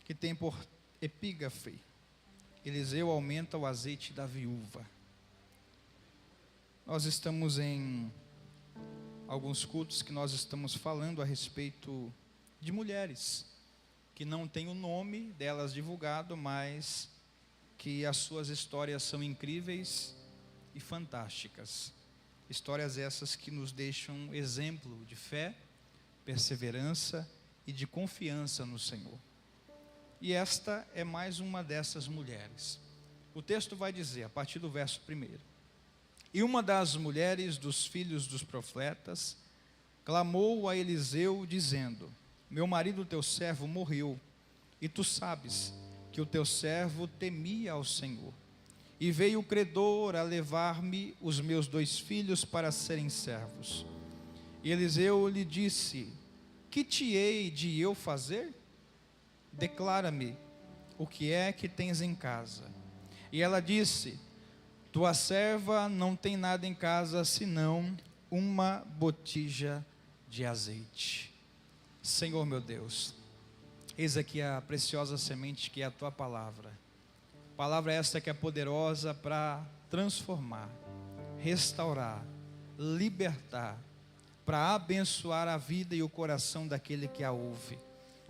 que tem por epígrafe: Eliseu aumenta o azeite da viúva. Nós estamos em alguns cultos que nós estamos falando a respeito de mulheres que não têm o nome delas divulgado, mas que as suas histórias são incríveis e fantásticas. Histórias essas que nos deixam exemplo de fé, perseverança e de confiança no Senhor. E esta é mais uma dessas mulheres. O texto vai dizer, a partir do verso 1: E uma das mulheres dos filhos dos profetas clamou a Eliseu, dizendo: Meu marido teu servo morreu, e tu sabes que o teu servo temia ao Senhor. E veio o credor a levar-me os meus 2 filhos para serem servos. E Eliseu lhe disse: Que te hei de eu fazer? Declara-me o que é que tens em casa. E ela disse: Tua serva não tem nada em casa, senão uma botija de azeite. Senhor meu Deus, eis aqui a preciosa semente que é a Tua palavra. Palavra esta que é poderosa para transformar, restaurar, libertar, para abençoar a vida e o coração daquele que a ouve.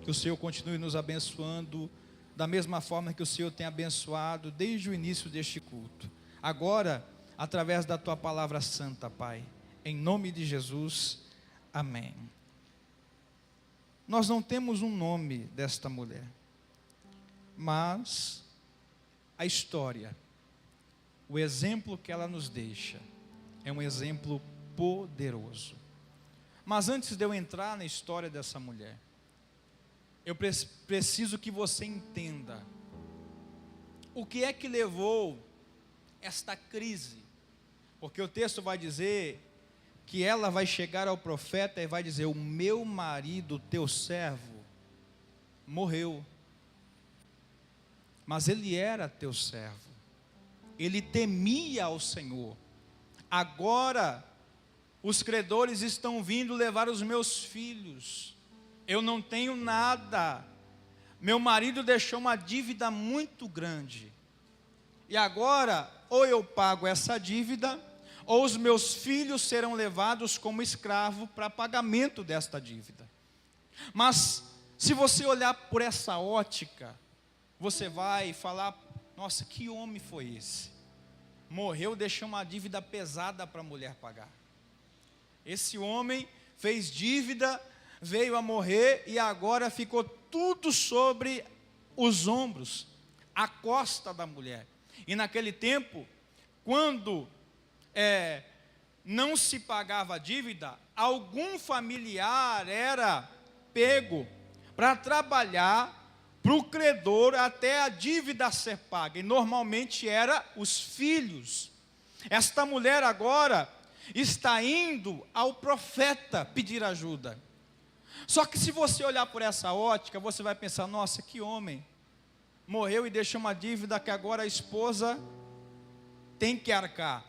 Que o Senhor continue nos abençoando da mesma forma que o Senhor tem abençoado desde o início deste culto. Agora, através da Tua palavra santa, Pai, em nome de Jesus, amém. Nós não temos um nome desta mulher, mas a história, o exemplo que ela nos deixa, é um exemplo poderoso. Mas antes de eu entrar na história dessa mulher, eu preciso que você entenda o que é que levou esta crise. Porque o texto vai dizer que ela vai chegar ao profeta e vai dizer: O meu marido, teu servo, morreu. Mas ele era teu servo, ele temia ao Senhor. Agora os credores estão vindo levar os meus filhos, eu não tenho nada, meu marido deixou uma dívida muito grande, e agora ou eu pago essa dívida, ou os meus filhos serão levados como escravo para pagamento desta dívida. Mas se você olhar por essa ótica, você vai falar: nossa, que homem foi esse? Morreu, deixou uma dívida pesada para a mulher pagar. Esse homem fez dívida, veio a morrer e agora ficou tudo sobre os ombros, a costa da mulher. E naquele tempo, quando não se pagava a dívida, algum familiar era pego para trabalhar para o credor até a dívida ser paga, e normalmente era os filhos. Esta mulher agora está indo ao profeta pedir ajuda. Só que se você olhar por essa ótica, você vai pensar: nossa, que homem, morreu e deixou uma dívida que agora a esposa tem que arcar.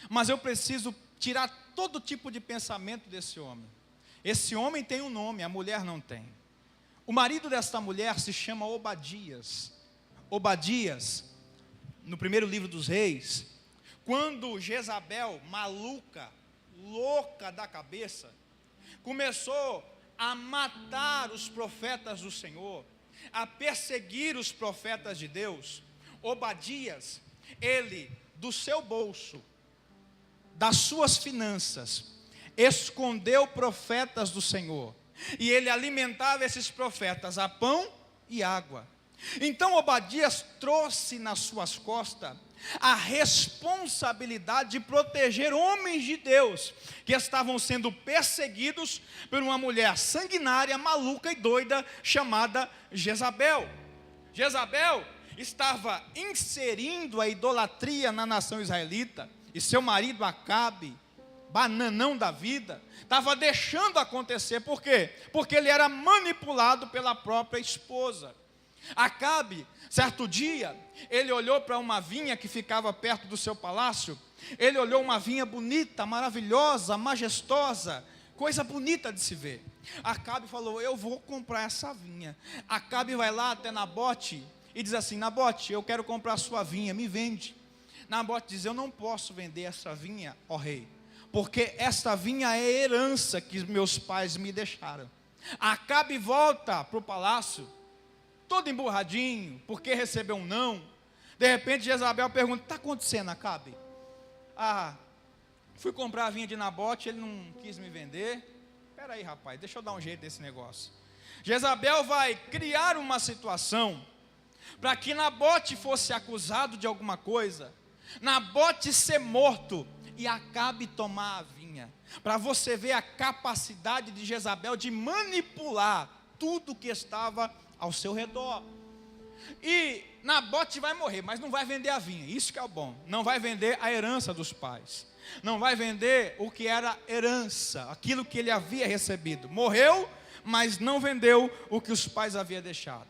Mas eu preciso tirar todo tipo de pensamento desse homem. Esse homem tem um nome, a mulher não tem. O marido desta mulher se chama Obadias. Obadias, no primeiro livro dos reis, quando Jezabel, maluca, louca da cabeça, começou a matar os profetas do Senhor, a perseguir os profetas de Deus, Obadias, ele, do seu bolso, das suas finanças, escondeu profetas do Senhor, e ele alimentava esses profetas a pão e água. Então Obadias trouxe nas suas costas a responsabilidade de proteger homens de Deus que estavam sendo perseguidos por uma mulher sanguinária, maluca e doida chamada Jezabel. Jezabel estava inserindo a idolatria na nação israelita, e seu marido Acabe, bananão da vida, estava deixando acontecer. Por quê? Porque ele era manipulado pela própria esposa. Acabe, certo dia, ele olhou para uma vinha que ficava perto do seu palácio. Ele olhou uma vinha bonita, maravilhosa, majestosa, coisa bonita de se ver. Acabe falou, eu vou comprar essa vinha. Acabe vai lá até Nabote e diz assim, Nabote, eu quero comprar a sua vinha, me vende. Nabote diz, eu não posso vender essa vinha, ó rei, porque esta vinha é herança que meus pais me deixaram. Acabe volta para o palácio, todo emburradinho, porque recebeu um não. De repente Jezabel pergunta, está acontecendo, Acabe? Fui comprar a vinha de Nabote, ele não quis me vender. Espera aí, rapaz, deixa eu dar um jeito desse negócio. Jezabel vai criar uma situação para que Nabote fosse acusado de alguma coisa, Nabote ser morto e Acabe tomar a vinha. Para você ver a capacidade de Jezabel de manipular tudo que estava ao seu redor. E Nabote vai morrer, mas não vai vender a vinha, isso que é o bom. Não vai vender a herança dos pais, não vai vender o que era herança, aquilo que ele havia recebido. Morreu, mas não vendeu o que os pais haviam deixado.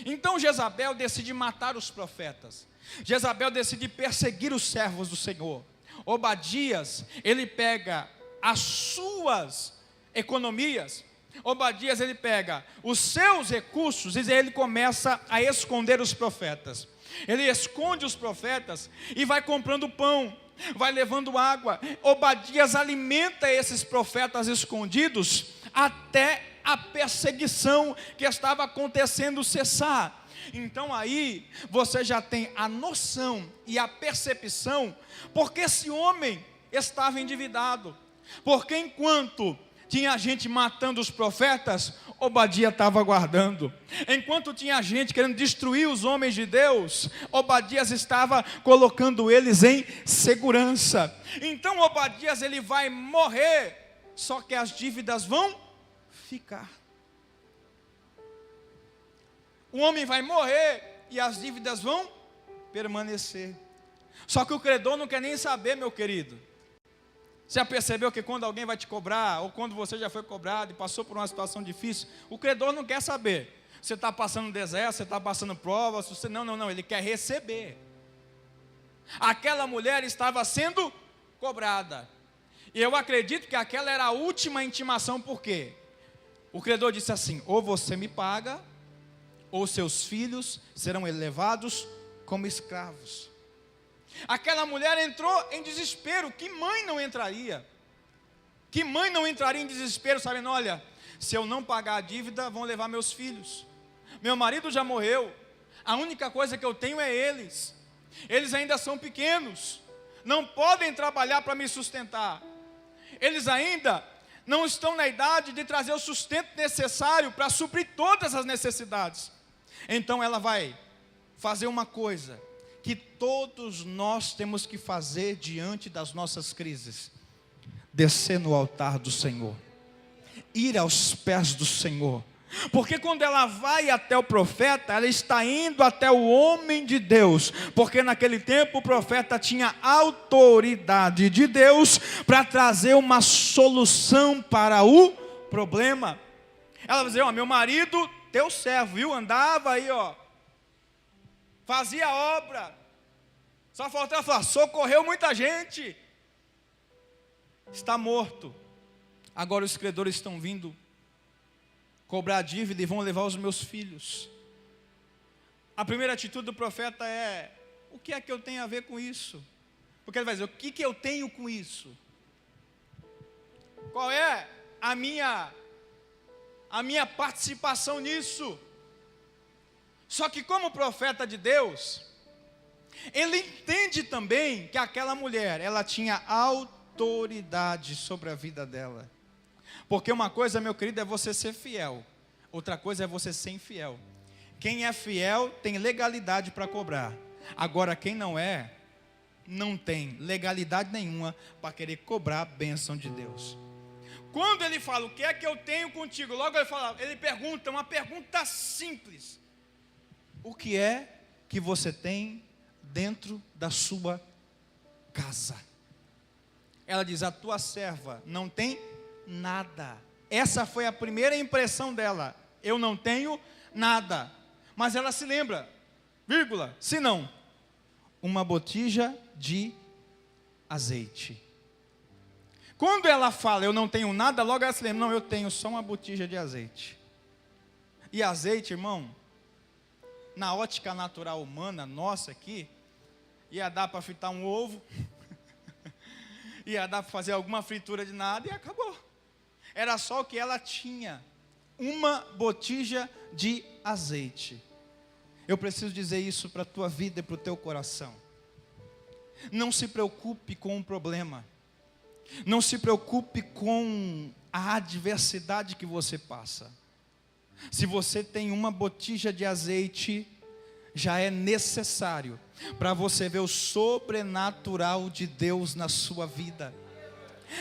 Então Jezabel decide matar os profetas. Jezabel decide perseguir os servos do Senhor. Obadias, ele pega as suas economias, Obadias ele pega os seus recursos e ele começa a esconder os profetas. Ele esconde os profetas e vai comprando pão, vai levando água. Obadias alimenta esses profetas escondidos até a perseguição que estava acontecendo cessar. Então aí você já tem a noção e a percepção porque esse homem estava endividado. Porque enquanto tinha gente matando os profetas, Obadias estava guardando. Enquanto tinha gente querendo destruir os homens de Deus, Obadias estava colocando eles em segurança. Então Obadias ele vai morrer, só que as dívidas vão ficar. O homem vai morrer e as dívidas vão permanecer. Só que o credor não quer nem saber, meu querido. Você já percebeu que quando alguém vai te cobrar, ou quando você já foi cobrado e passou por uma situação difícil, o credor não quer saber. Você está passando deserto, você está passando prova, não, ele quer receber. Aquela mulher estava sendo cobrada. E eu acredito que aquela era a última intimação, por quê? O credor disse assim, ou você me paga, ou seus filhos serão levados como escravos. Aquela mulher entrou em desespero. Que mãe não entraria? Que mãe não entraria em desespero, sabendo, olha, se eu não pagar a dívida, vão levar meus filhos. Meu marido já morreu, a única coisa que eu tenho é eles. Eles ainda são pequenos, não podem trabalhar para me sustentar. Eles ainda não estão na idade de trazer o sustento necessário para suprir todas as necessidades. Então ela vai fazer uma coisa que todos nós temos que fazer diante das nossas crises: descer no altar do Senhor, ir aos pés do Senhor. Porque quando ela vai até o profeta, ela está indo até o homem de Deus, porque naquele tempo o profeta tinha autoridade de Deus para trazer uma solução para o problema. Ela vai dizer, meu marido, teu servo, viu, andava aí, fazia obra, só faltava falar, socorreu muita gente, está morto. Agora os credores estão vindo cobrar a dívida e vão levar os meus filhos. A primeira atitude do profeta é, o que é que eu tenho a ver com isso? Porque ele vai dizer, o que eu tenho com isso? Qual é a minha participação nisso? Só que como profeta de Deus, ele entende também que aquela mulher, ela tinha autoridade sobre a vida dela. Porque uma coisa, meu querido, é você ser fiel, outra coisa é você ser infiel. Quem é fiel tem legalidade para cobrar. Agora quem não é, não tem legalidade nenhuma para querer cobrar a bênção de Deus. Quando ele fala, o que é que eu tenho contigo? Logo ele pergunta, uma pergunta simples: o que é que você tem dentro da sua casa? Ela diz, a tua serva não tem nada. Essa foi a primeira impressão dela, eu não tenho nada. Mas ela se lembra, vírgula, se não, uma botija de azeite. Quando ela fala, eu não tenho nada, logo ela se lembra, não, eu tenho só uma botija de azeite. E azeite, irmão, na ótica natural humana, nossa aqui, ia dar para fritar um ovo, ia dar para fazer alguma fritura de nada e acabou. Era só o que ela tinha, uma botija de azeite. Eu preciso dizer isso para a tua vida e para o teu coração. Não se preocupe com o problema. Não se preocupe com a adversidade que você passa. Se você tem uma botija de azeite, já é necessário para você ver o sobrenatural de Deus na sua vida.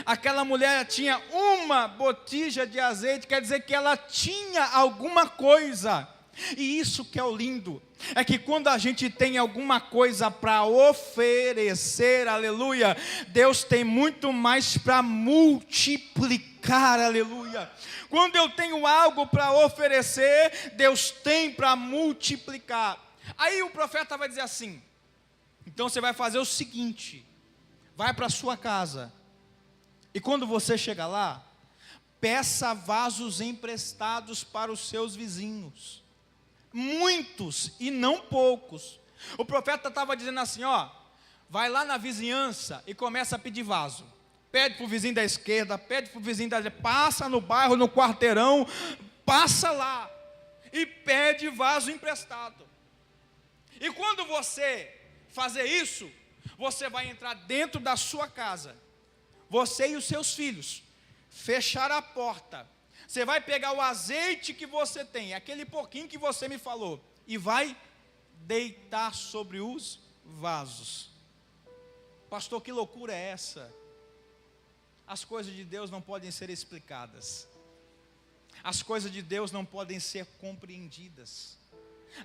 Aquela mulher tinha uma botija de azeite, quer dizer que ela tinha alguma coisa. E isso que é o lindo, é que quando a gente tem alguma coisa para oferecer, aleluia, Deus tem muito mais para multiplicar, aleluia. Quando eu tenho algo para oferecer, Deus tem para multiplicar. Aí o profeta vai dizer assim, então você vai fazer o seguinte, vai para a sua casa, e quando você chegar lá, peça vasos emprestados para os seus vizinhos. Muitos e não poucos. O profeta estava dizendo assim, ó, vai lá na vizinhança e começa a pedir vaso. Pede para o vizinho da esquerda, pede para o vizinho da direita, passa no bairro, no quarteirão, passa lá e pede vaso emprestado. E quando você fazer isso, você vai entrar dentro da sua casa, você e os seus filhos, fechar a porta. Você vai pegar o azeite que você tem, aquele pouquinho que você me falou, e vai deitar sobre os vasos. Pastor, que loucura é essa? As coisas de Deus não podem ser explicadas. As coisas de Deus não podem ser compreendidas.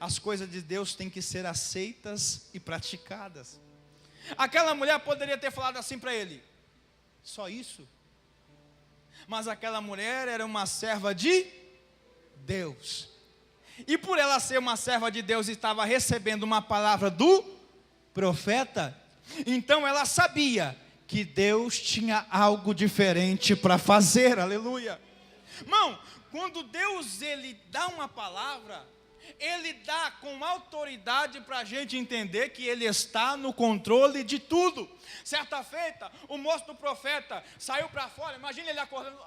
As coisas de Deus têm que ser aceitas e praticadas. Aquela mulher poderia ter falado assim para ele, só isso? Mas aquela mulher era uma serva de Deus. E por ela ser uma serva de Deus, estava recebendo uma palavra do profeta. Então ela sabia que Deus tinha algo diferente para fazer, aleluia. Irmão, quando Deus ele dá uma palavra, Ele dá com autoridade para a gente entender que Ele está no controle de tudo. Certa feita, o moço do profeta saiu para fora, imagina ele acordando,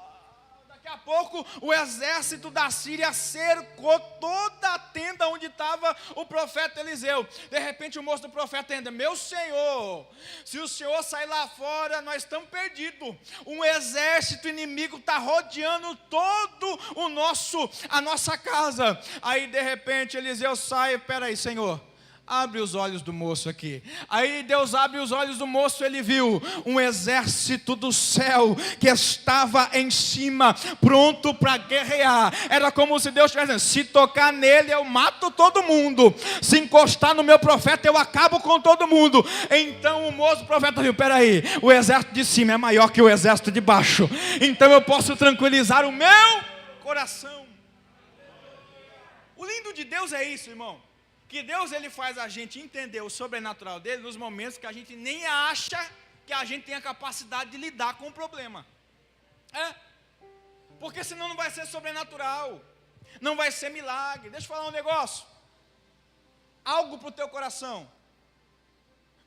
daqui a pouco o exército da Síria cercou toda a tenda onde estava o profeta Eliseu. De repente o moço do profeta ainda, meu senhor, se o senhor sair lá fora, nós estamos perdidos. Um exército inimigo está rodeando todo a nossa casa. Aí de repente Eliseu sai, peraí senhor, abre os olhos do moço aqui. Aí Deus abre os olhos do moço, ele viu um exército do céu que estava em cima, pronto para guerrear. Era como se Deus estivesse dizendo, se tocar nele eu mato todo mundo, se encostar no meu profeta eu acabo com todo mundo. Então o moço profeta viu, peraí, o exército de cima é maior que o exército de baixo, então eu posso tranquilizar o meu coração. O lindo de Deus é isso, irmão, que Deus ele faz a gente entender o sobrenatural dele nos momentos que a gente nem acha que a gente tem a capacidade de lidar com o problema. Porque senão não vai ser sobrenatural, não vai ser milagre. Deixa eu falar um negócio, algo para o teu coração.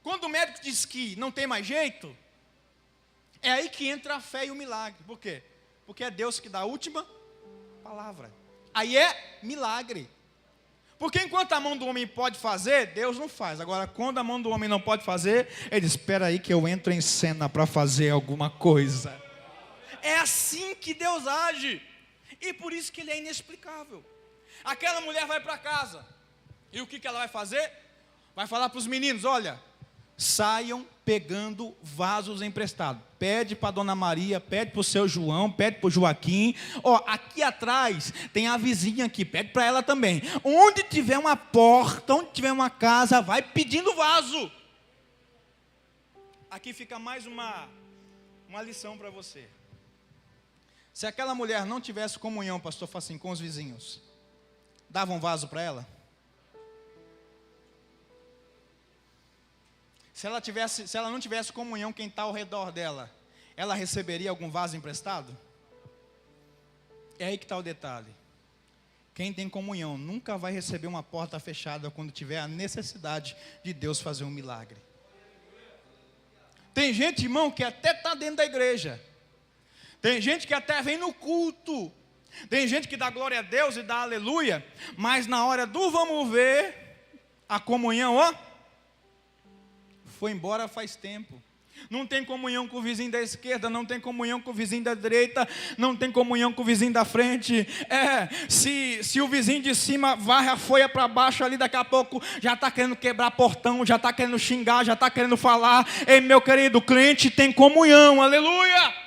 Quando o médico diz que não tem mais jeito, é aí que entra a fé e o milagre. Por quê? Porque é Deus que dá a última palavra. Aí é milagre. Porque enquanto a mão do homem pode fazer, Deus não faz. Agora, quando a mão do homem não pode fazer, ele diz, espera aí que eu entro em cena para fazer alguma coisa. É assim que Deus age. E por isso que ele é inexplicável. Aquela mulher vai para casa. E o que ela vai fazer? Vai falar para os meninos, olha, saiam pegando vasos emprestados. Pede para a dona Maria, pede para o seu João, pede para o Joaquim. Aqui atrás tem a vizinha aqui, pede para ela também. Onde tiver uma porta, onde tiver uma casa, vai pedindo vaso. Aqui fica mais uma lição para você. Se aquela mulher não tivesse comunhão, pastor Facinho, com os vizinhos, dava um vaso para ela? Se ela não tivesse comunhão, quem está ao redor dela, ela receberia algum vaso emprestado? É aí que está o detalhe. Quem tem comunhão nunca vai receber uma porta fechada quando tiver a necessidade de Deus fazer um milagre. Tem gente, irmão, que até está dentro da igreja. Tem gente que até vem no culto. Tem gente que dá glória a Deus e dá aleluia. Mas na hora do vamos ver, a comunhão, foi embora faz tempo. Não tem comunhão com o vizinho da esquerda, não tem comunhão com o vizinho da direita, não tem comunhão com o vizinho da frente. Se o vizinho de cima varre a folha para baixo ali, daqui a pouco já está querendo quebrar portão, já está querendo xingar, já está querendo falar. Ei, meu querido, crente tem comunhão, aleluia!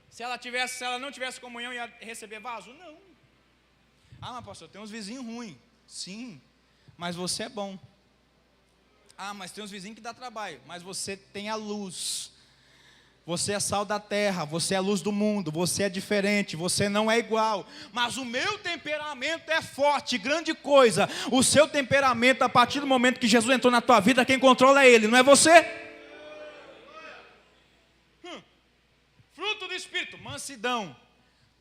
Se ela não tivesse comunhão, ia receber vaso? Não. Ah, mas pastor, tem uns vizinhos ruins. Sim, mas você é bom. Ah, mas tem uns vizinhos que dá trabalho. Mas você tem a luz. Você é sal da terra. Você é a luz do mundo. Você é diferente. Você não é igual. Mas o meu temperamento é forte. Grande coisa. O seu temperamento, a partir do momento que Jesus entrou na tua vida, quem controla é Ele, não é você? Fruto do Espírito: mansidão,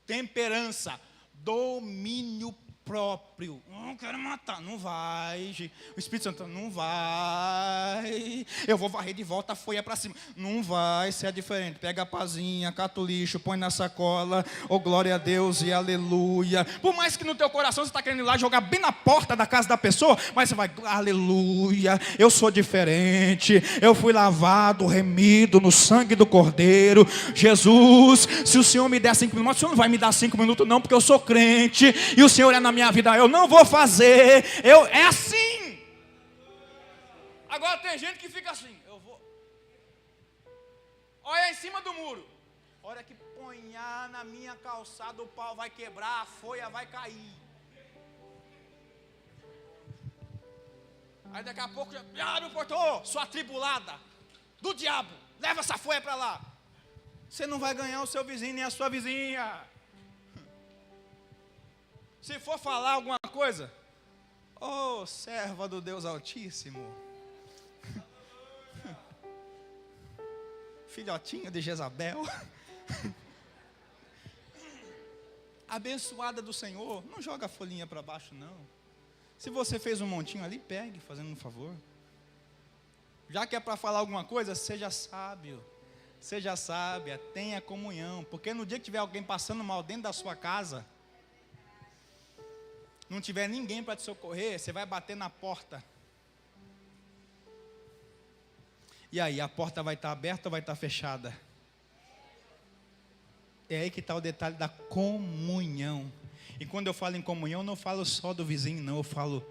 temperança, domínio próprio. Não quero matar, não vai. O Espírito Santo: não vai. Eu vou varrer de volta a folha para cima. Não vai ser diferente. Pega a pazinha, cata o lixo, põe na sacola. Oh, glória a Deus e aleluia. Por mais que no teu coração você está querendo ir lá jogar bem na porta da casa da pessoa, mas você vai: aleluia, eu sou diferente. Eu fui lavado, remido no sangue do Cordeiro. Jesus, se o Senhor me der 5 minutos, o Senhor não vai me dar 5 minutos não, porque eu sou crente. E o Senhor é na minha vida, eu não vou fazer, é assim. Agora tem gente que fica assim: eu vou, olha em cima do muro, olha que ponhar na minha calçada, o pau vai quebrar, a folha vai cair. Aí daqui a pouco já abre o portão: sua atribulada do diabo, leva essa folha para lá. Você não vai ganhar o seu vizinho nem a sua vizinha. Se for falar alguma coisa: ô serva do Deus Altíssimo, filhotinho de Jezabel, abençoada do Senhor, não joga a folhinha para baixo não. Se você fez um montinho ali, pegue, fazendo um favor. Já que é para falar alguma coisa, seja sábio, seja sábia, tenha comunhão. Porque no dia que tiver alguém passando mal dentro da sua casa, não tiver ninguém para te socorrer, você vai bater na porta. E aí, a porta vai estar aberta ou vai estar fechada? É aí que está o detalhe da comunhão. E quando eu falo em comunhão, não falo só do vizinho, não. Eu falo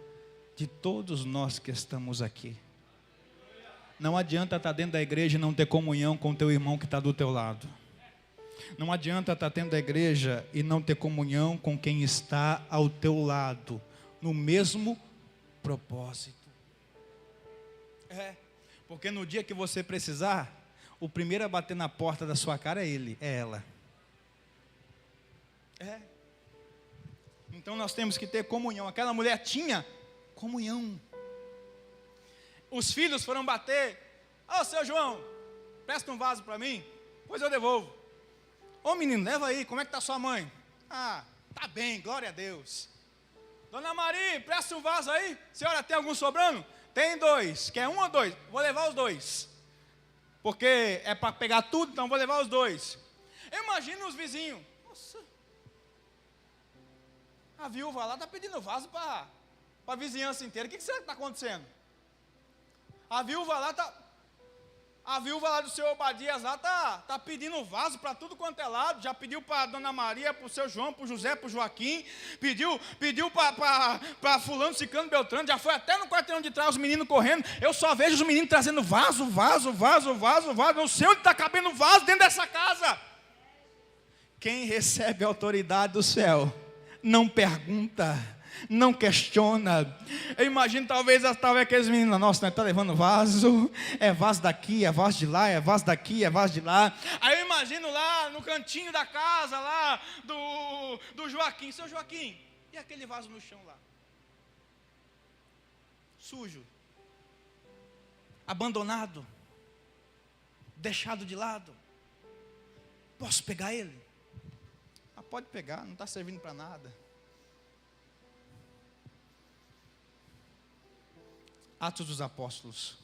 de todos nós que estamos aqui. Não adianta estar dentro da igreja e não ter comunhão com o teu irmão que está do teu lado. Não adianta estar dentro da igreja e não ter comunhão com quem está ao teu lado, no mesmo propósito. Porque no dia que você precisar, o primeiro a bater na porta da sua cara é ele, é ela. Então nós temos que ter comunhão. Aquela mulher tinha comunhão. Os filhos foram bater: ô seu João, presta um vaso para mim, pois eu devolvo. Ô menino, leva aí, como é que está sua mãe? Ah, tá bem, glória a Deus. Dona Maria, presta um vaso aí. Senhora, tem algum sobrando? Tem 2, quer 1 ou 2? Vou levar os 2. Porque é para pegar tudo, então vou levar os 2. Imagina os vizinhos: nossa, a viúva lá está pedindo vaso para a vizinhança inteira. O que será que está acontecendo? A viúva lá do seu Obadias lá tá pedindo vaso para tudo quanto é lado. Já pediu para a Dona Maria, para o seu João, para o José, para o Joaquim. Pediu para fulano, ciclano, beltrano. Já foi até no quarteirão de trás os meninos correndo. Eu só vejo os meninos trazendo vaso. Não sei onde está cabendo vaso dentro dessa casa. Quem recebe a autoridade do céu não pergunta, não questiona. Eu imagino talvez aqueles meninos: nossa, está levando vaso, é vaso daqui, é vaso de lá, é vaso daqui, é vaso de lá. Aí eu imagino lá no cantinho da casa lá do Joaquim: seu Joaquim, e aquele vaso no chão lá? Sujo, abandonado. deixado de lado. Posso pegar ele? Ah, pode pegar, não está servindo para nada. Atos dos Apóstolos.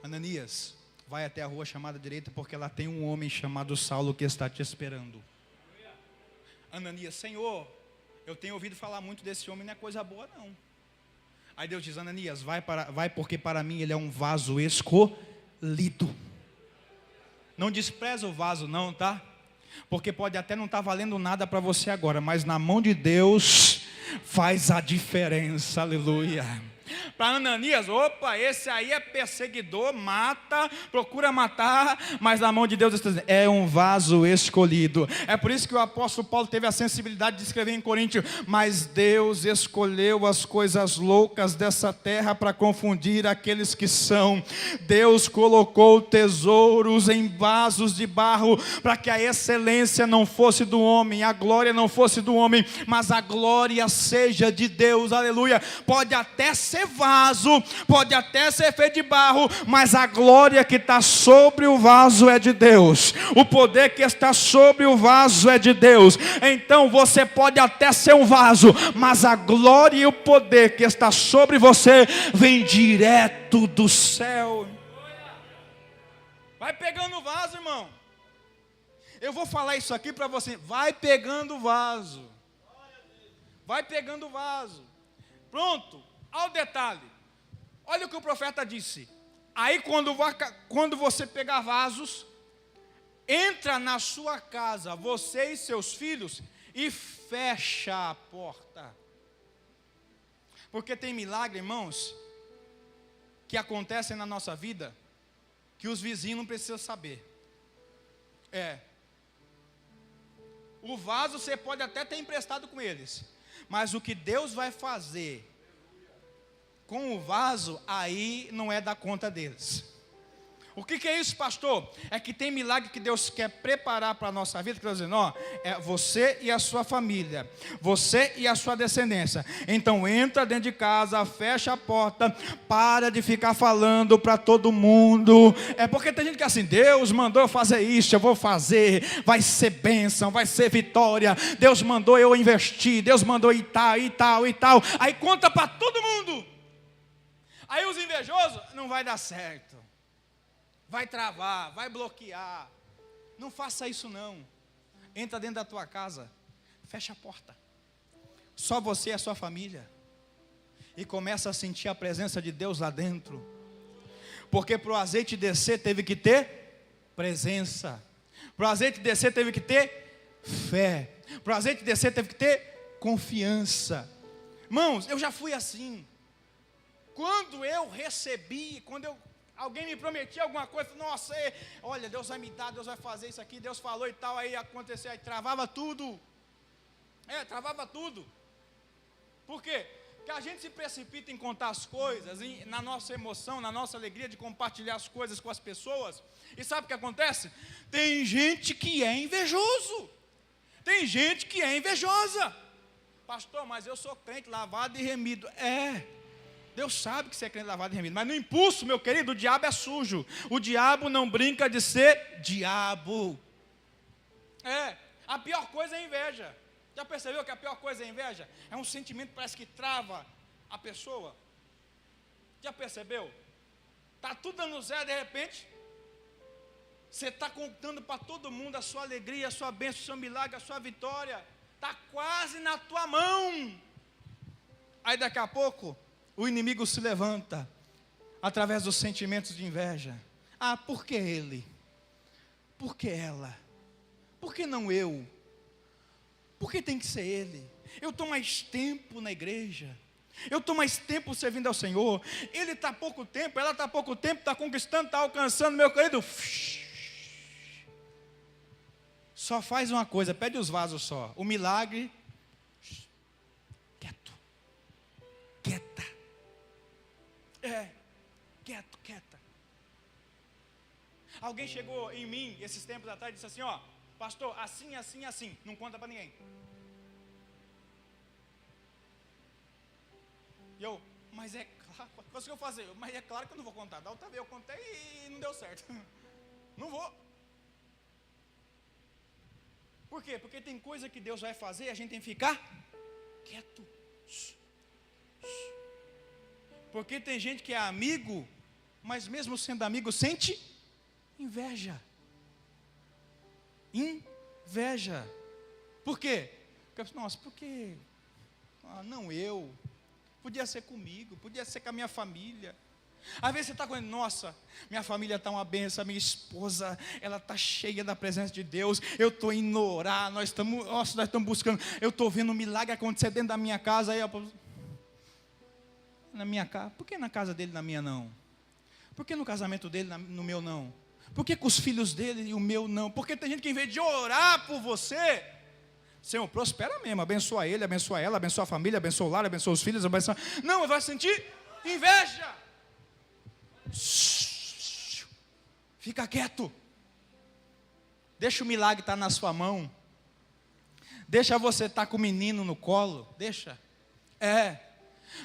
Ananias, vai até a rua chamada direita, porque lá tem um homem chamado Saulo que está te esperando. Ananias, Senhor, eu tenho ouvido falar muito desse homem, não é coisa boa não. Aí Deus diz, Ananias, vai porque para mim ele é um vaso escolhido. Não despreza o vaso não, tá? Porque pode até não estar valendo nada para você agora, mas na mão de Deus faz a diferença, aleluia. Para Ananias, opa, esse aí é perseguidor, mata, procura matar, mas na mão de Deus é um vaso escolhido. É por isso que o apóstolo Paulo teve a sensibilidade de escrever em Coríntios, mas Deus escolheu as coisas loucas dessa terra para confundir aqueles que são. Deus colocou tesouros em vasos de barro, para que a excelência não fosse do homem, a glória não fosse do homem, mas a glória seja de Deus, aleluia. Pode até ser vaso, pode até ser feito de barro, mas a glória que está sobre o vaso é de Deus, o poder que está sobre o vaso é de Deus. Então você pode até ser um vaso, mas a glória e o poder que está sobre você vem direto do céu. Vai pegando o vaso, irmão. Eu vou falar isso aqui para você, vai pegando o vaso. Vai pegando o vaso. Pronto. Ao detalhe, olha o que o profeta disse. Aí quando você pegar vasos, entra na sua casa, você e seus filhos, e fecha a porta. Porque tem milagre, irmãos, que acontecem na nossa vida, que os vizinhos não precisam saber. O vaso você pode até ter emprestado com eles, mas o que Deus vai fazer com o vaso, aí não é da conta deles. O que é isso, pastor? É que tem milagre que Deus quer preparar para a nossa vida, que Deus diz, ó, é você e a sua família, você e a sua descendência. Então entra dentro de casa, fecha a porta, para de ficar falando para todo mundo. É porque tem gente que é assim, Deus mandou eu fazer isso, eu vou fazer, vai ser bênção, vai ser vitória, Deus mandou eu investir, Deus mandou e tal, e tal, e tal. Aí conta para todo mundo. Aí os invejosos, não vai dar certo. Vai travar, vai bloquear. Não faça isso não. Entra dentro da tua casa, fecha a porta. Só você e a sua família. E começa a sentir a presença de Deus lá dentro. Porque para o azeite descer teve que ter presença. Para o azeite descer teve que ter fé. Para o azeite descer teve que ter confiança. Irmãos, eu já fui assim. Quando eu recebi, alguém me prometia alguma coisa, nossa, olha, Deus vai me dar, Deus vai fazer isso aqui, Deus falou e tal, aí aconteceu, aí travava tudo. Travava tudo. Por quê? Porque a gente se precipita em contar as coisas, na nossa emoção, na nossa alegria de compartilhar as coisas com as pessoas. E sabe o que acontece? Tem gente que é invejoso. Tem gente que é invejosa. Pastor, mas eu sou crente, lavado e remido. Deus sabe que você é crente lavado e remido, mas no impulso, meu querido, o diabo é sujo. O diabo não brinca de ser diabo. A pior coisa é a inveja. Já percebeu que a pior coisa é a inveja? É um sentimento que parece que trava a pessoa. Já percebeu? Está tudo dando zero, de repente, você está contando para todo mundo a sua alegria, a sua bênção, o seu milagre, a sua vitória. Está quase na tua mão. Aí daqui a pouco, o inimigo se levanta, através dos sentimentos de inveja. Por que ele? Por que ela? Por que não eu? Por que tem que ser ele? Eu estou mais tempo na igreja, eu estou mais tempo servindo ao Senhor, ele está há pouco tempo, ela está há pouco tempo, está conquistando, está alcançando, meu querido. Só faz uma coisa, pede os vasos só, o milagre, quieto, quieta. Quieta. Alguém chegou em mim esses tempos atrás e disse assim, pastor, assim, assim, assim, não conta para ninguém. E eu, Mas é claro, o que eu fazer? Mas é claro que eu não vou contar. Da outra vez eu contei e não deu certo. Não vou. Por quê? Porque tem coisa que Deus vai fazer e a gente tem que ficar quieto. Porque tem gente que é amigo, mas mesmo sendo amigo sente inveja. Inveja. Por quê? Porque, nossa, porque não eu. Podia ser comigo, podia ser com a minha família. Às vezes você está com ele, nossa, minha família está uma benção, minha esposa, ela está cheia da presença de Deus, eu estou indo orar, nós estamos buscando, eu estou vendo um milagre acontecer dentro da minha casa, aí na minha casa, por que na casa dele, na minha não? Por que no casamento dele, no meu não? Por que com os filhos dele e o meu não? Porque tem gente que em vez de orar por você, Senhor, prospera mesmo, abençoa ele, abençoa ela, abençoa a família, abençoa o lar, abençoa os filhos, abençoa... Não, vai sentir inveja. Fica quieto. Deixa o milagre estar na sua mão. Deixa você estar com o menino no colo. Deixa.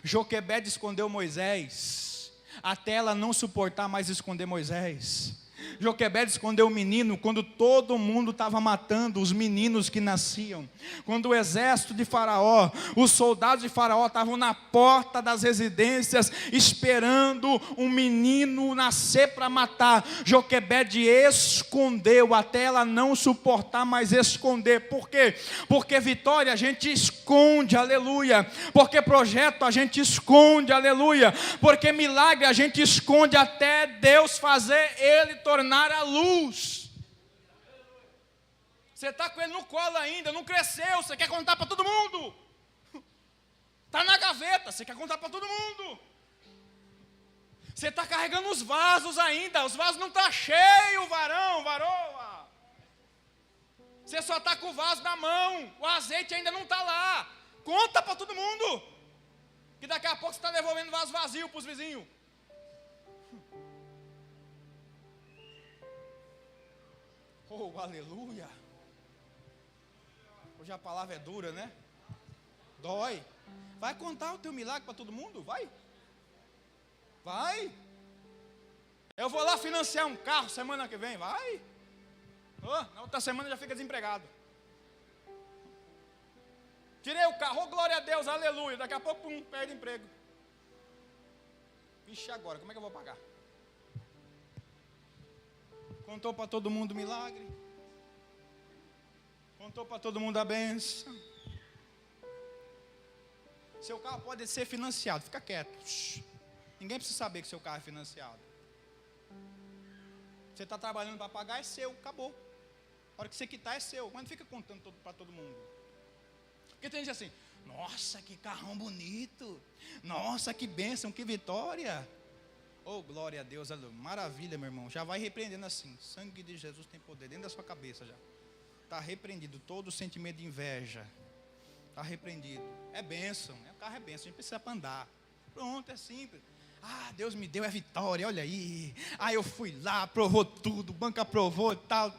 Joquebede escondeu Moisés, até ela não suportar mais esconder Moisés. Joquebede escondeu o menino quando todo mundo estava matando os meninos que nasciam. Quando o exército de Faraó, os soldados de Faraó estavam na porta das residências esperando um menino nascer para matar, Joquebede escondeu até ela não suportar mais esconder. Por quê? Porque vitória a gente esconde, aleluia. Porque projeto a gente esconde, aleluia. Porque milagre a gente esconde até Deus fazer ele tornar a luz. Você está com ele no colo ainda, não cresceu, você quer contar para todo mundo. Está na gaveta, você quer contar para todo mundo. Você está carregando os vasos ainda, os vasos não estão cheios, varoa. Você só está com o vaso na mão, o azeite ainda não está lá. Conta para todo mundo, que daqui a pouco você está devolvendo vaso vazio para os vizinhos. Oh, aleluia. Hoje a palavra é dura, né? Dói. Vai contar o teu milagre para todo mundo? Vai. Eu vou lá financiar um carro semana que vem. Vai. Na outra semana já fica desempregado. Tirei o carro, glória a Deus, aleluia. Daqui a pouco, perde emprego. Vixe, agora, como é que eu vou pagar? Contou para todo mundo o milagre. Contou para todo mundo a bênção. Seu carro pode ser financiado, fica quieto. Ninguém precisa saber que seu carro é financiado. Você está trabalhando para pagar, é seu, acabou. A hora que você quitar é seu, mas não fica contando para todo mundo. Porque tem gente assim, nossa, que carrão bonito. Nossa, que bênção, que vitória. Oh, glória a Deus, maravilha, meu irmão. Já vai repreendendo assim. Sangue de Jesus tem poder dentro da sua cabeça já. Está repreendido todo o sentimento de inveja. Está repreendido. É bênção, o carro é bênção, a gente precisa para andar. Pronto, é simples. Deus me deu a vitória, olha aí. Eu fui lá, aprovou tudo, o banco aprovou, tal.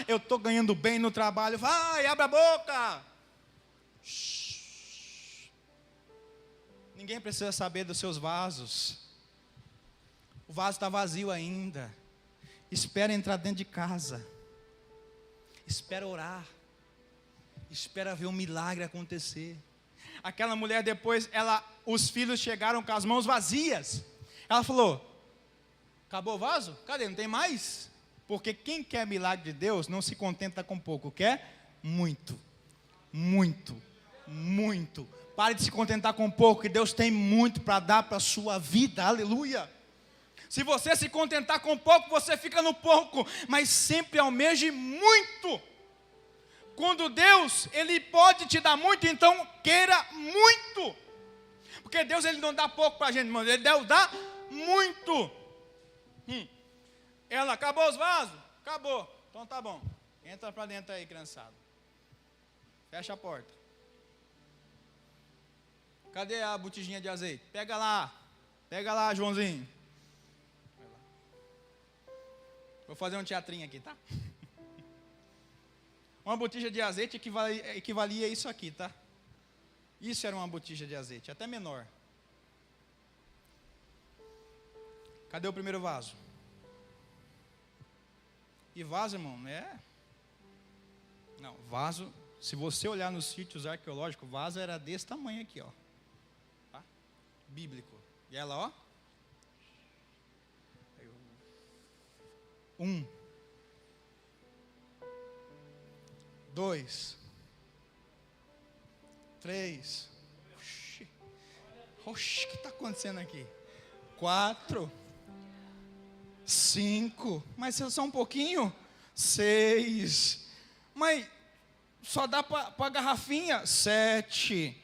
Eu estou ganhando bem no trabalho. Vai, abre a boca. Ninguém precisa saber dos seus vasos. O vaso está vazio ainda. Espera entrar dentro de casa. Espera orar. Espera ver um milagre acontecer. Aquela mulher depois, os filhos chegaram com as mãos vazias. Ela falou, acabou o vaso? Cadê? Não tem mais? Porque quem quer milagre de Deus não se contenta com pouco, quer muito. Pare de se contentar com pouco, que Deus tem muito para dar para a sua vida, aleluia. Se você se contentar com pouco, você fica no pouco, mas sempre almeje muito. Quando Deus, Ele pode te dar muito, então queira muito. Porque Deus, Ele não dá pouco para a gente, irmão, Ele dá muito. Ela, acabou os vasos? Acabou. Então tá bom. Entra para dentro aí, criançada. Fecha a porta. Cadê a botijinha de azeite? Pega lá, Joãozinho. Vou fazer um teatrinho aqui, tá? Uma botija de azeite equivalia a isso aqui, tá? Isso era uma botija de azeite, até menor. Cadê o primeiro vaso? E vaso, irmão, né? Não, vaso, se você olhar nos sítios arqueológicos, vaso era desse tamanho aqui, ó. Tá? Bíblico. E ela, ó. 1, 2, 3. Oxi, o que está acontecendo aqui? 4, 5. Mas só um pouquinho? 6. Mas só dá para a garrafinha? 7,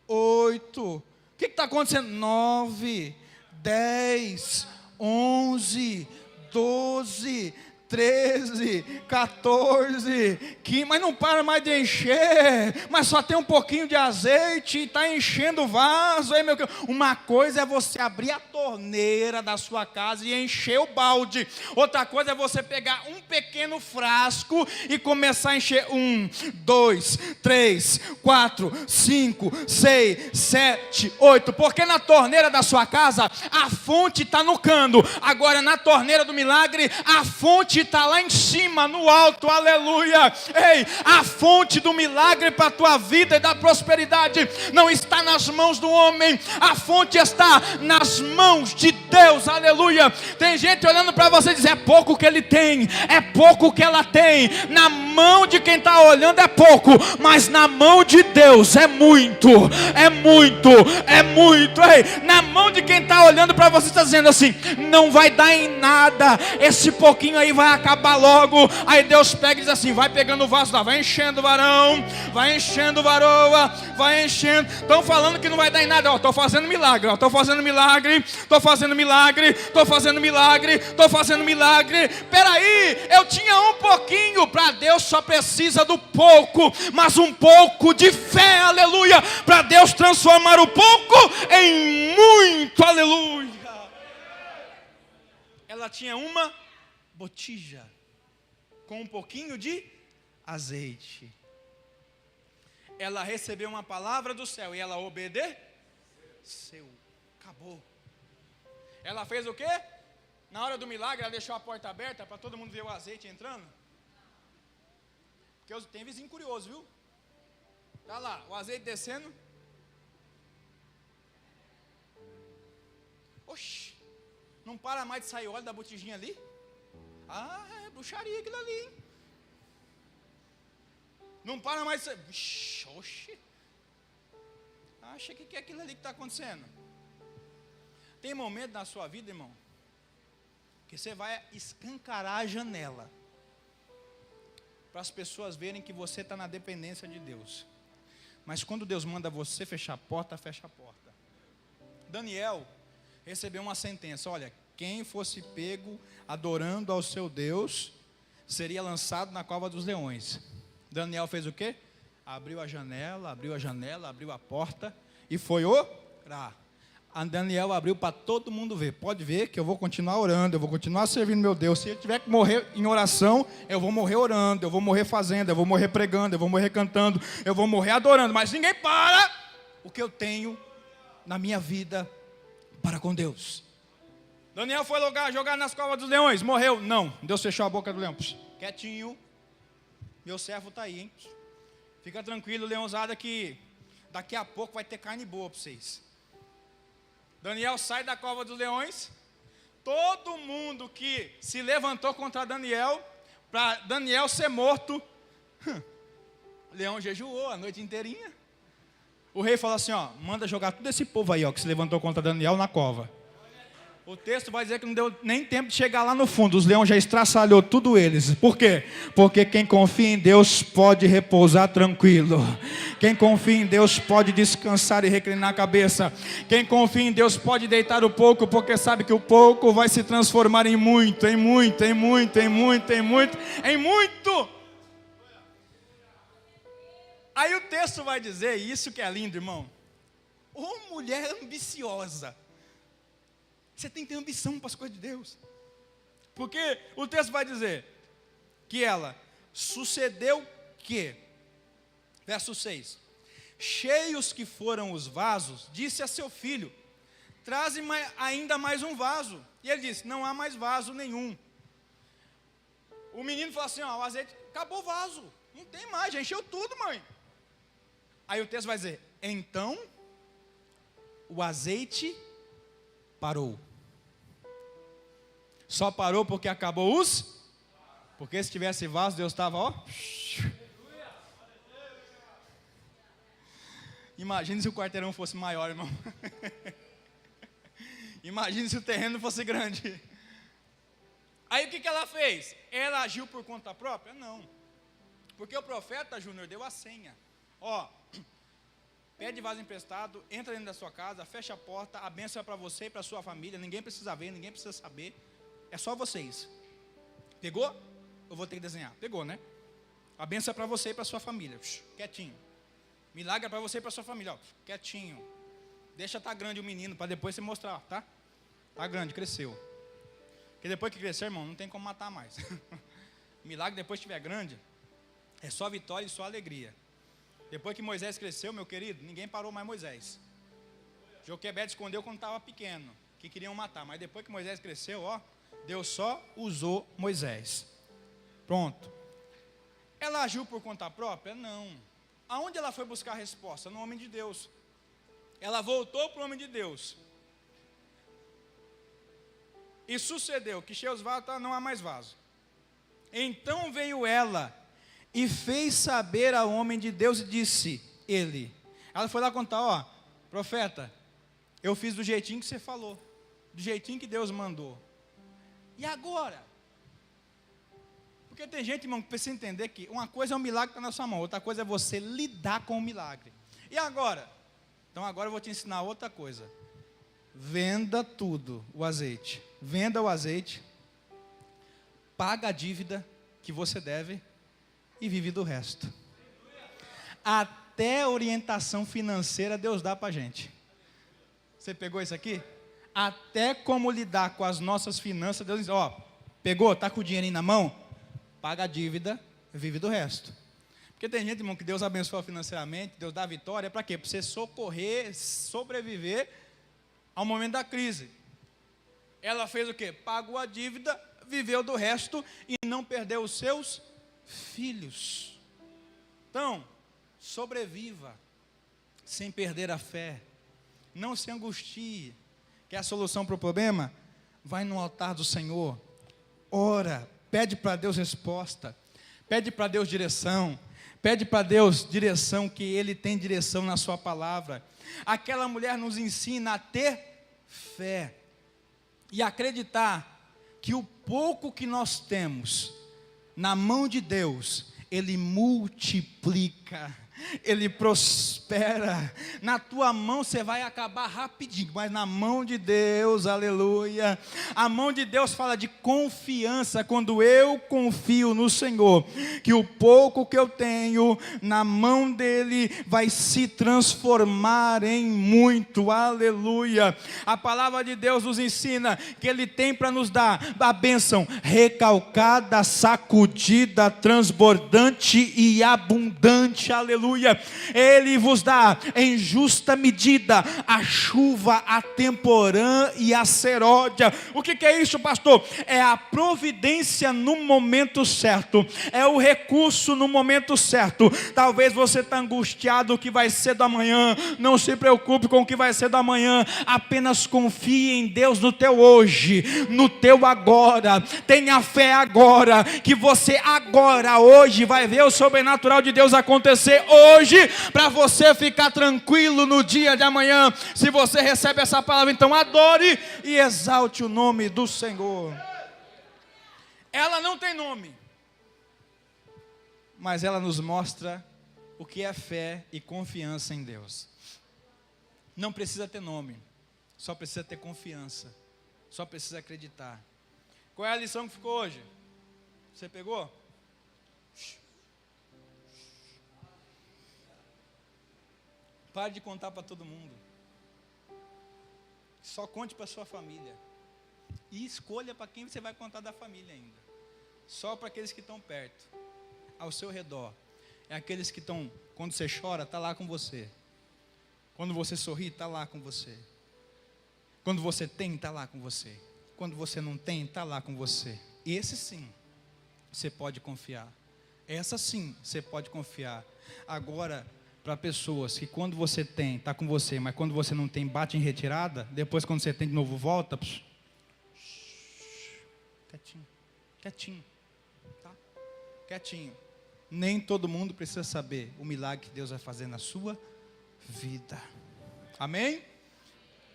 8. O que está acontecendo? 9, 10, 11, 12, 13, 14, 15, mas não para mais de encher, mas só tem um pouquinho de azeite e está enchendo o vaso. Aí, meu, uma coisa é você abrir a torneira da sua casa e encher o balde, outra coisa é você pegar um pequeno frasco e começar a encher 1, 2, 3, 4, 5, 6, 7, 8, porque na torneira da sua casa a fonte está no cano, agora na torneira do milagre a fonte está lá em cima, no alto, aleluia. Ei, a fonte do milagre para a tua vida e da prosperidade não está nas mãos do homem, a fonte está nas mãos de Deus, aleluia. Tem gente olhando para você e diz, é pouco que ele tem, é pouco que ela tem. Na mão de quem está olhando é pouco, mas na mão de Deus é muito, é muito, é muito. Ei, na mão de quem está olhando para você está dizendo assim, não vai dar em nada, esse pouquinho aí vai acabar logo. Aí Deus pega e diz assim, vai pegando o vaso lá, vai enchendo, varão, vai enchendo, varoa, vai enchendo. Estão falando que não vai dar em nada, estou fazendo milagre, estou fazendo milagre, estou fazendo milagre, estou fazendo milagre, estou fazendo milagre. Peraí, eu tinha um pouquinho, para Deus só precisa do pouco, mas um pouco de fé, aleluia, para Deus transformar o pouco em muito, aleluia. Ela tinha uma botija com um pouquinho de azeite. Ela recebeu uma palavra do céu e ela obedeceu. Acabou. Ela fez o quê? Na hora do milagre ela deixou a porta aberta para todo mundo ver o azeite entrando. Porque tem vizinho curioso, viu? Tá lá, o azeite descendo. Oxi, não para mais de sair óleo da botijinha ali? Ah, é bruxaria aquilo ali, hein? Não para mais de sair. Oxi. Acha que é aquilo ali que está acontecendo? Tem momento na sua vida, irmão, que você vai escancarar a janela para as pessoas verem que você está na dependência de Deus. Mas quando Deus manda você fechar a porta, fecha a porta. Daniel recebeu uma sentença, olha, quem fosse pego adorando ao seu Deus, seria lançado na cova dos leões. Daniel fez o quê? Abriu a janela, abriu a porta e foi orar. A Daniel abriu para todo mundo ver. Pode ver que eu vou continuar orando, eu vou continuar servindo meu Deus. Se eu tiver que morrer em oração, eu vou morrer orando, eu vou morrer fazendo, eu vou morrer pregando, eu vou morrer cantando, eu vou morrer adorando. Mas ninguém para o que eu tenho na minha vida para com Deus. Daniel foi jogar nas covas dos leões, morreu? Não, Deus fechou a boca do leão. Quietinho, meu servo está aí, hein? Fica tranquilo, leãozada, que daqui a pouco vai ter carne boa para vocês. Daniel sai da cova dos leões, todo mundo que se levantou contra Daniel, para Daniel ser morto, leão jejuou a noite inteirinha. O rei falou assim, ó, manda jogar todo esse povo aí, ó, que se levantou contra Daniel na cova. O texto vai dizer que não deu nem tempo de chegar lá no fundo, os leões já estraçalhou tudo eles. Por quê? Porque quem confia em Deus pode repousar tranquilo. Quem confia em Deus pode descansar e reclinar a cabeça. Quem confia em Deus pode deitar o pouco, porque sabe que o pouco vai se transformar em muito, em muito, em muito, em muito, em muito, em muito. Aí o texto vai dizer, isso que é lindo, irmão. Ô mulher ambiciosa. Você tem que ter ambição para as coisas de Deus. Porque o texto vai dizer que ela sucedeu que, verso 6, cheios que foram os vasos, disse a seu filho, traze ainda mais um vaso. E ele disse, não há mais vaso nenhum. O menino falou assim, ó, o azeite, acabou o vaso, não tem mais, já encheu tudo, mãe. Aí o texto vai dizer, então o azeite parou. Só parou porque acabou porque se tivesse vaso, Deus estava, ó. Imagine se o quarteirão fosse maior, irmão. Imagine se o terreno fosse grande. Aí o que ela fez? Ela agiu por conta própria? Não. Porque o profeta Júnior deu a senha. Ó, pede vaso emprestado, entra dentro da sua casa, fecha a porta, a bênção é para você e para a sua família, ninguém precisa ver, ninguém precisa saber. É só vocês. Pegou? Eu vou ter que desenhar. Pegou, né? A bênção é para você e para a sua família. Quietinho. Milagre é para você e para a sua família. Ó, quietinho. Deixa estar grande o menino para depois você mostrar, tá? Tá grande, cresceu. Porque depois que crescer, irmão, não tem como matar mais. Milagre depois que estiver grande, é só vitória e só alegria. Depois que Moisés cresceu, meu querido, ninguém parou mais Moisés. Joquebede escondeu quando estava pequeno, que queriam matar. Mas depois que Moisés cresceu, ó, Deus só usou Moisés. Pronto. Ela agiu por conta própria? Não. Aonde ela foi buscar a resposta? No homem de Deus. Ela voltou para o homem de Deus. E sucedeu que cheio os vasos, não há mais vaso. Então veio ela e fez saber ao homem de Deus e disse, ele. Ela foi lá contar, ó, profeta, eu fiz do jeitinho que você falou, do jeitinho que Deus mandou. E agora? Porque tem gente, irmão, que precisa entender que uma coisa é um milagre que está na sua mão, outra coisa é você lidar com o milagre. E agora? Então agora eu vou te ensinar outra coisa. Venda tudo, o azeite. Venda o azeite, paga a dívida que você deve e vive do resto. Até orientação financeira Deus dá para a gente. Você pegou isso aqui? Até como lidar com as nossas finanças, Deus diz, ó, pegou, está com o dinheiro aí na mão? Paga a dívida, vive do resto. Porque tem gente, irmão, que Deus abençoa financeiramente, Deus dá vitória, para quê? Para você socorrer, sobreviver ao momento da crise. Ela fez o quê? Pagou a dívida, viveu do resto e não perdeu os seus filhos. Então, sobreviva, sem perder a fé. Não se angustie. Quer a solução para o problema? Vai no altar do Senhor, ora, pede para Deus resposta, pede para Deus direção, pede para Deus direção, que Ele tem direção na sua palavra. Aquela mulher nos ensina a ter fé e acreditar que o pouco que nós temos na mão de Deus, Ele multiplica, Ele prospera. Na tua mão você vai acabar rapidinho, mas na mão de Deus, aleluia. A mão de Deus fala de confiança. Quando eu confio no Senhor, que o pouco que eu tenho na mão dEle vai se transformar em muito, aleluia. A palavra de Deus nos ensina que Ele tem para nos dar a bênção recalcada, sacudida, transbordante e abundante, aleluia. Ele vos dá em justa medida a chuva, a temporã e a seródia. O que é isso, pastor? É a providência no momento certo, é o recurso no momento certo. Talvez você está angustiado o que vai ser do amanhã. Não se preocupe com o que vai ser do amanhã, apenas confie em Deus no teu hoje, no teu agora. Tenha fé agora, que você agora, hoje, vai ver o sobrenatural de Deus acontecer hoje, para você ficar tranquilo no dia de amanhã. Se você recebe essa palavra, então adore e exalte o nome do Senhor. Ela não tem nome, mas ela nos mostra o que é fé e confiança em Deus. Não precisa ter nome, só precisa ter confiança, só precisa acreditar. Qual é a lição que ficou hoje? Você pegou? Pare de contar para todo mundo. Só conte para sua família. E escolha para quem você vai contar da família ainda. Só para aqueles que estão perto, ao seu redor. É aqueles que estão, quando você chora, está lá com você. Quando você sorri, está lá com você. Quando você tem, está lá com você. Quando você não tem, está lá com você. Esse sim, você pode confiar. Essa sim, você pode confiar. Agora, para pessoas que quando você tem, está com você, mas quando você não tem, bate em retirada, depois quando você tem de novo, volta, quietinho, quietinho, tá? Quietinho. Nem todo mundo precisa saber o milagre que Deus vai fazer na sua vida. Amém?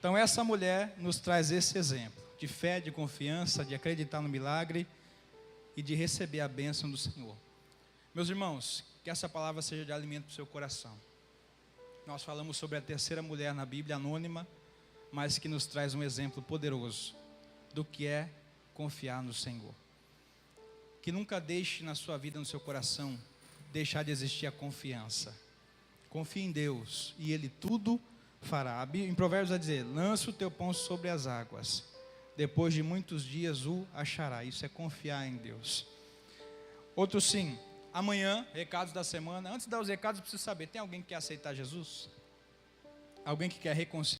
Então essa mulher nos traz esse exemplo de fé, de confiança, de acreditar no milagre e de receber a bênção do Senhor. Meus irmãos, que essa palavra seja de alimento para o seu coração. Nós falamos sobre a terceira mulher na Bíblia, anônima, mas que nos traz um exemplo poderoso do que é confiar no Senhor. Que nunca deixe na sua vida, no seu coração, deixar de existir a confiança. Confie em Deus e Ele tudo fará. Em Provérbios vai dizer, lança o teu pão sobre as águas, depois de muitos dias o achará. Isso é confiar em Deus. Outro sim, amanhã, recados da semana. Antes de dar os recados, eu preciso saber, tem alguém que quer aceitar Jesus? Alguém que quer reconciliar?